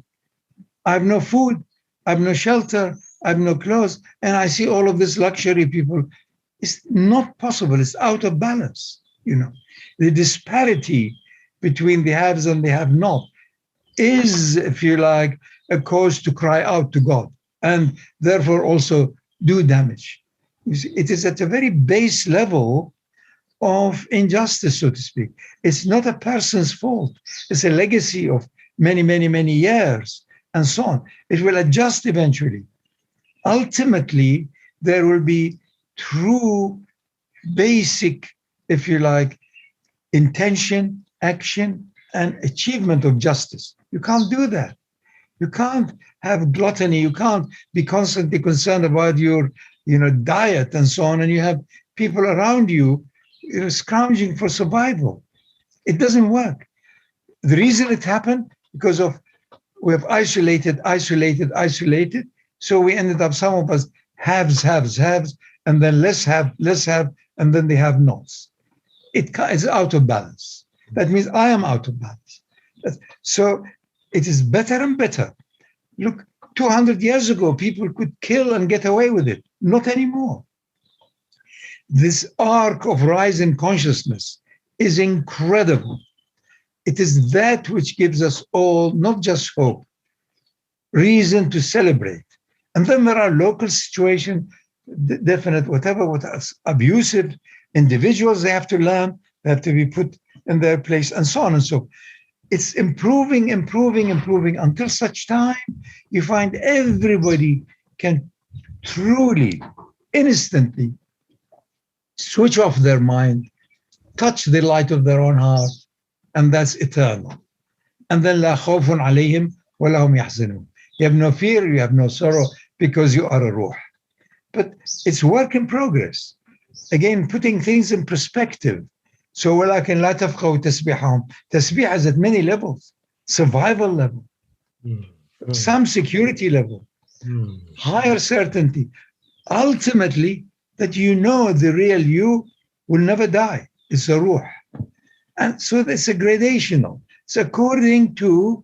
I have no food, I have no shelter, I have no clothes, and I see all of this luxury people. It's not possible. It's out of balance. The disparity between the haves and the have-not is, if you like, a cause to cry out to God and therefore also do damage. It is at a very base level of injustice, so to speak. It's not a person's fault. It's a legacy of many, many, many years and so on. It will adjust eventually. Ultimately, there will be true, basic, if you like, intention, action, and achievement of justice. You can't do that. You can't have gluttony. You can't be constantly concerned about your, diet and so on, and you have people around you, scrounging for survival. It doesn't work. The reason it happened, because we have isolated. So we ended up, some of us, haves, and then less have, and then they have nots. It's out of balance. That means I am out of balance. So it is better and better. Look, 200 years ago, people could kill and get away with it. Not anymore. This arc of rise in consciousness is incredible. It is that which gives us all, not just hope, reason to celebrate. And then there are local situations, definite, whatever, abusive individuals, they have to learn, they have to be put in their place, and so on and so forth. It's improving until such time you find everybody can truly, instantly switch off their mind, touch the light of their own heart, and that's eternal. And then la khawfun alayhim wa la hum yahzanun. You have no fear, you have no sorrow, because you are a ruh. But it's work in progress. Again, putting things in perspective. So ولكن لا تفقهوا تسبيحهم. Tasbih is at many levels. Survival level, some security level, higher certainty. Ultimately, that the real you will never die. It's a ruh. And so it's a gradational. It's according to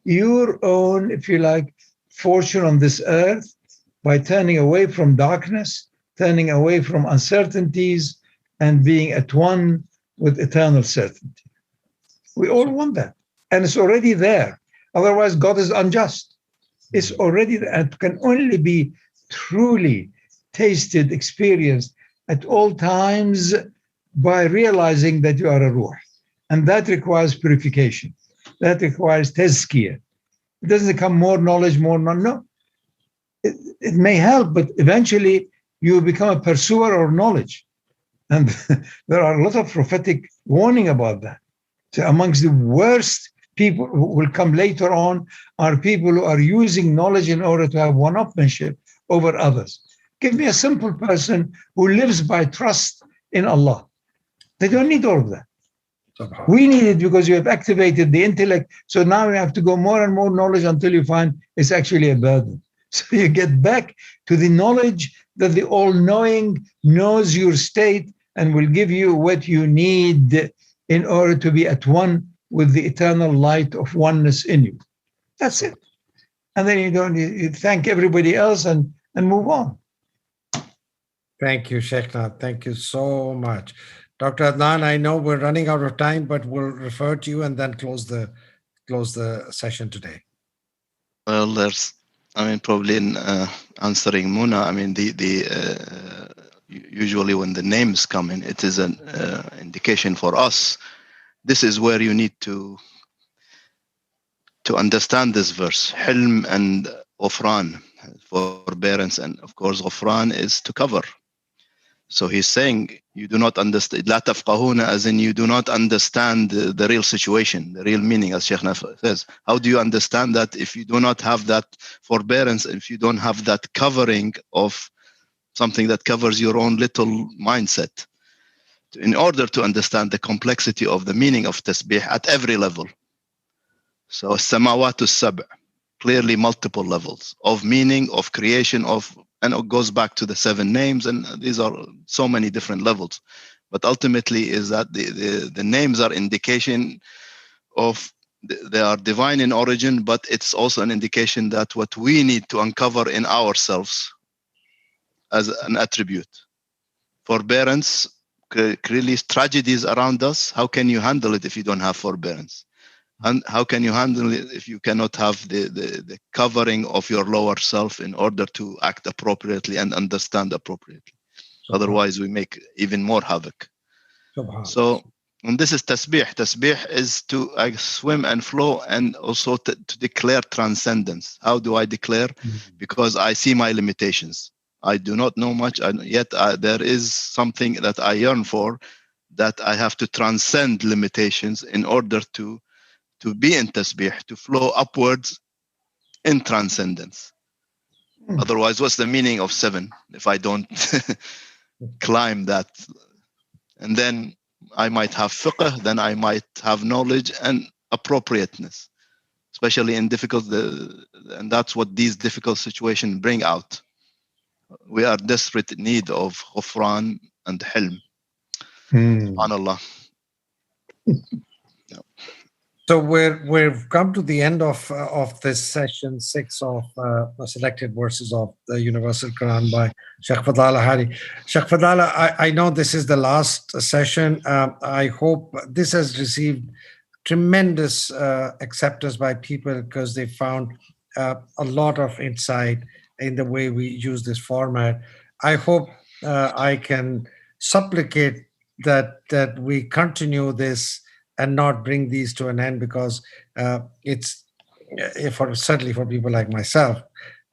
your own, if you like, fortune on this earth, by turning away from darkness, turning away from uncertainties, and being at one with eternal certainty. We all want that. And it's already there. Otherwise, God is unjust. It's already there. And can only be truly tasted, experienced at all times by realizing that you are a ruh. And that requires purification. That requires tazkiyah. It doesn't come more knowledge, no. It may help, but eventually you become a pursuer of knowledge. And there are a lot of prophetic warning about that. So amongst the worst people who will come later on are people who are using knowledge in order to have one-upmanship over others. Give me a simple person who lives by trust in Allah. They don't need all of that. We need it because you have activated the intellect. So now you have to go more and more knowledge until you find it's actually a burden. So you get back to the knowledge that the all-knowing knows your state and will give you what you need in order to be at one with the eternal light of oneness in you. That's it. And then you thank everybody else and move on. Thank you, Shaykh. Thank you so much. Dr. Adnan, I know we're running out of time, but we'll refer to you and then close the session today. Well, probably answering Muna, I mean, usually when the names come in, it is an indication for us. This is where you need to understand this verse. Hilm and Ghufran, forbearance, and of course Ghufran is to cover. So he's saying you do not understand, لا تفقهون, as in you do not understand the real situation, the real meaning, as Shaykh says. How do you understand that if you do not have that forbearance, if you don't have that covering of something that covers your own little mindset? In order to understand the complexity of the meaning of tasbih at every level. So samawat as-sab', clearly multiple levels of meaning, of creation, and it goes back to the 7 names, and these are so many different levels. But ultimately is that the names are indication of, they are divine in origin, but it's also an indication that what we need to uncover in ourselves as an attribute. Forbearance, clearly tragedies around us, how can you handle it if you don't have forbearance? And how can you handle it if you cannot have the covering of your lower self in order to act appropriately and understand appropriately? Otherwise, we make even more havoc. So, and this is tasbih. Tasbih is to swim and flow, and also to declare transcendence. How do I declare? Because I see my limitations. I do not know much, yet there is something that I yearn for, that I have to transcend limitations in order to be in tasbih, to flow upwards in transcendence. Otherwise, what's the meaning of 7 if I don't climb that? And then I might have fiqh, then I might have knowledge and appropriateness, especially in difficult, and that's what these difficult situations bring out. We are desperate in need of Ghufran and Hilm. SubhanAllah. So we've come to the end of this session 6 of selected verses of the Universal Quran by Shaykh Fadhlalla Haeri. Shaykh Fadhlalla, I know this is the last session. I hope this has received tremendous acceptance by people, because they found a lot of insight in the way we use this format. I hope I can supplicate that we continue this and not bring these to an end, because it's certainly for people like myself,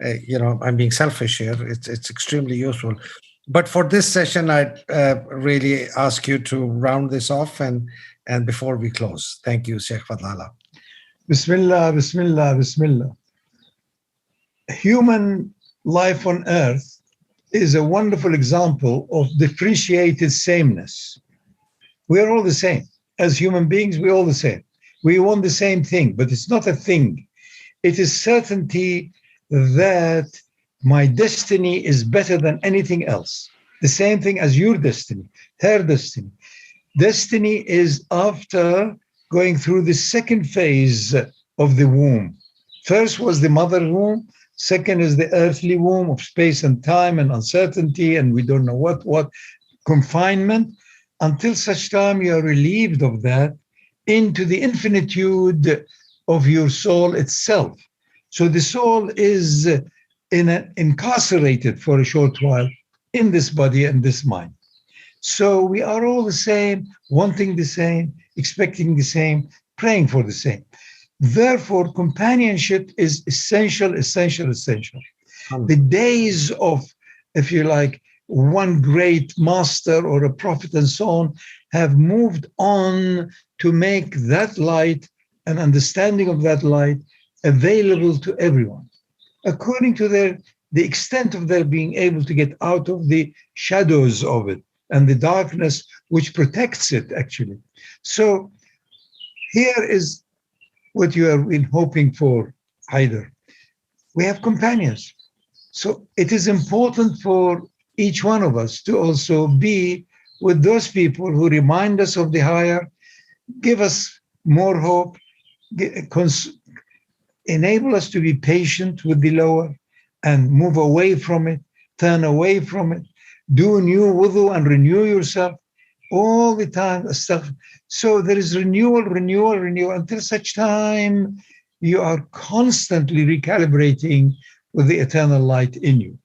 I'm being selfish here. It's extremely useful. But for this session, I'd really ask you to round this off and before we close. Thank you, Shaykh Fadhlalla. Bismillah, Bismillah, Bismillah. Human life on earth is a wonderful example of differentiated sameness. We are all the same. As human beings, we're all the same. We want the same thing, but it's not a thing. It is certainty that my destiny is better than anything else. The same thing as your destiny, her destiny. Destiny is after going through the second phase of the womb. First was the mother womb. Second is the earthly womb of space and time and uncertainty, and we don't know what confinement, until such time you are relieved of that into the infinitude of your soul itself. So the soul is incarcerated for a short while in this body and this mind. So we are all the same, wanting the same, expecting the same, praying for the same. Therefore, companionship is essential, essential, essential. The days of, if you like, one great master or a prophet and so on have moved on to make that light and understanding of that light available to everyone, according to the extent of their being able to get out of the shadows of it and the darkness which protects it, actually. So here is what you have been hoping for, Haider. We have companions. So it is important for each one of us to also be with those people who remind us of the higher, give us more hope, enable us to be patient with the lower and move away from it, turn away from it, do new wudu and renew yourself all the time. Stuff. So there is renewal until such time you are constantly recalibrating with the eternal light in you.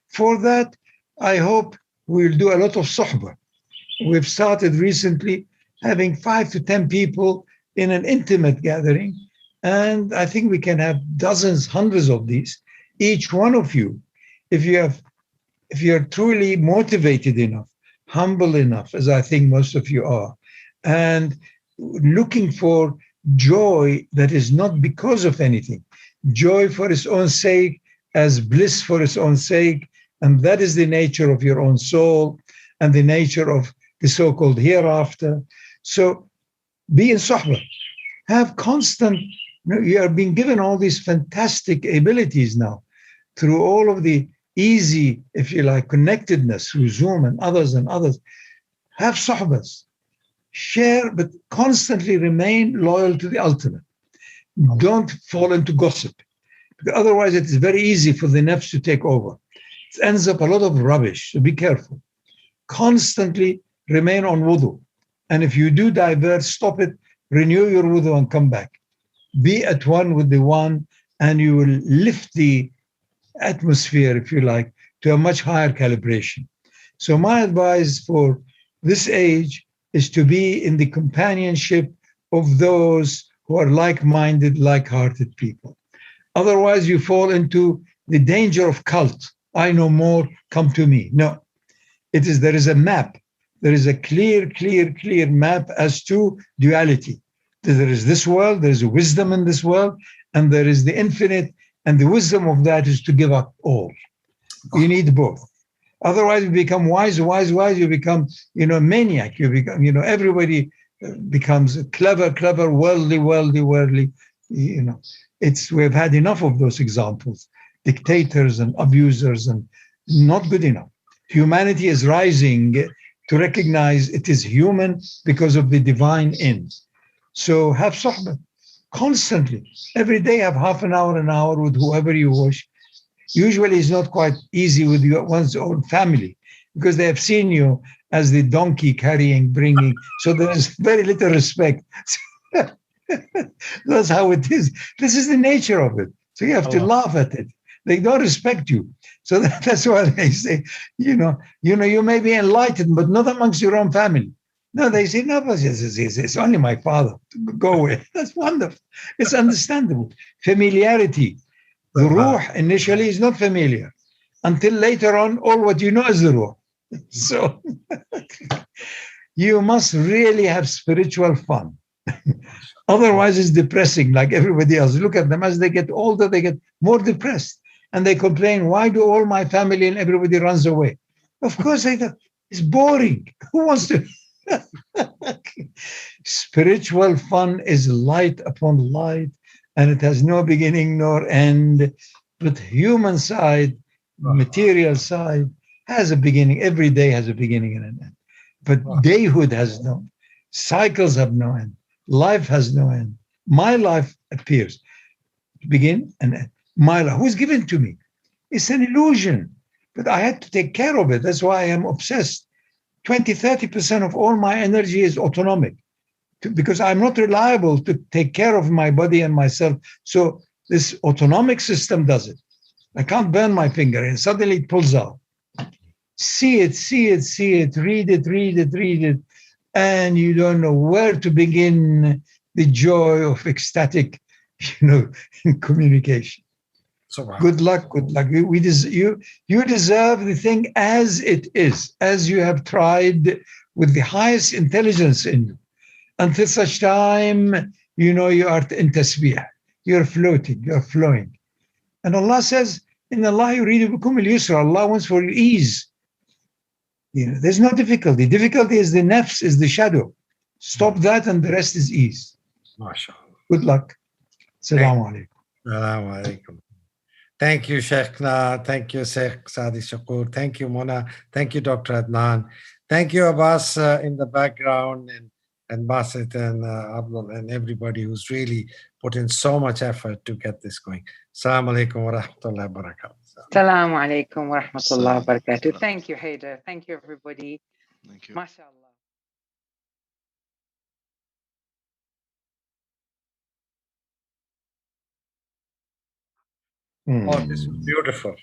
For that, I hope we'll do a lot of suhbah. We've started recently having 5 to 10 people in an intimate gathering, and I think we can have dozens, hundreds of these. Each one of you, if you're truly motivated enough, humble enough, as I think most of you are, and looking for joy that is not because of anything, joy for its own sake, as bliss for its own sake, and that is the nature of your own soul and the nature of the so-called hereafter. So be in sohbah, have constant, you are being given all these fantastic abilities now through all of the easy, if you like, connectedness through Zoom and others. Have sohbahs, share, but constantly remain loyal to the ultimate. Don't fall into gossip, because otherwise it is very easy for the nafs to take over. It ends up a lot of rubbish, so be careful. Constantly remain on wudu. And if you do divert, stop it, renew your wudu and come back. Be at one with the one, and you will lift the atmosphere, if you like, to a much higher calibration. So my advice for this age is to be in the companionship of those who are like-minded, like-hearted people. Otherwise, you fall into the danger of cult. I know more, come to me. No, there is a map. There is a clear map as to duality. There is this world, there is a wisdom in this world, and there is the infinite, and the wisdom of that is to give up all. You need both. Otherwise, you become wise, you become, maniac. You become, everybody becomes clever, worldly. We've had enough of those examples. Dictators and abusers, and not good enough. Humanity is rising to recognize it is human because of the divine in. So have sohbah constantly. Every day have half an hour with whoever you wish. Usually it's not quite easy with one's own family, because they have seen you as the donkey carrying, bringing. So there's very little respect. That's how it is. This is the nature of it. So you have to laugh at it. They don't respect you. So that's why they say, you may be enlightened, but not amongst your own family. No, they say, no, it's only my father. Go away. That's wonderful. It's understandable. Familiarity. The ruh initially is not familiar. Until later on, all what you know is the ruh. So you must really have spiritual fun. Otherwise, it's depressing like everybody else. Look at them. As they get older, they get more depressed. And they complain, why do all my family and everybody runs away? Of course, it's boring. Who wants to? Spiritual fun is light upon light, and it has no beginning nor end. But human side, material side, has a beginning. Every day has a beginning and an end. But dayhood has no end. Cycles have no end. Life has no end. My life appears, begin and end. My life, who's given to me? It's an illusion, but I had to take care of it. That's why I am obsessed. 20-30% of all my energy is autonomic, because I'm not reliable to take care of my body and myself. So this autonomic system does it. I can't burn my finger and suddenly it pulls out. See it, read it, and you don't know where to begin the joy of ecstatic, communication. So good luck. You deserve the thing as it is, as you have tried with the highest intelligence in you. Until such time, you are in tasbih. You're floating, you're flowing. And Allah says, in Allah yuridu bikum al-yusra. Allah wants for your ease. There's no difficulty. Difficulty is the nafs, is the shadow. Stop that and the rest is ease. MashaAllah. Good luck. Assalamu alaikum. Assalamu alaikum. Thank you, Sheikhna. Thank you, Shaykh Saadi Shakur. Thank you, Mona. Thank you, Dr. Adnan. Thank you, Abbas, in the background, and Basit and Abdul and everybody who's really put in so much effort to get this going. Assalamu alaikum wa rahmatullahi wa barakatuh. Assalamu alaikum wa rahmatullahi wa barakatuh. Thank you, Haider. Thank you, everybody. Thank you. MashaAllah. Oh, this is beautiful.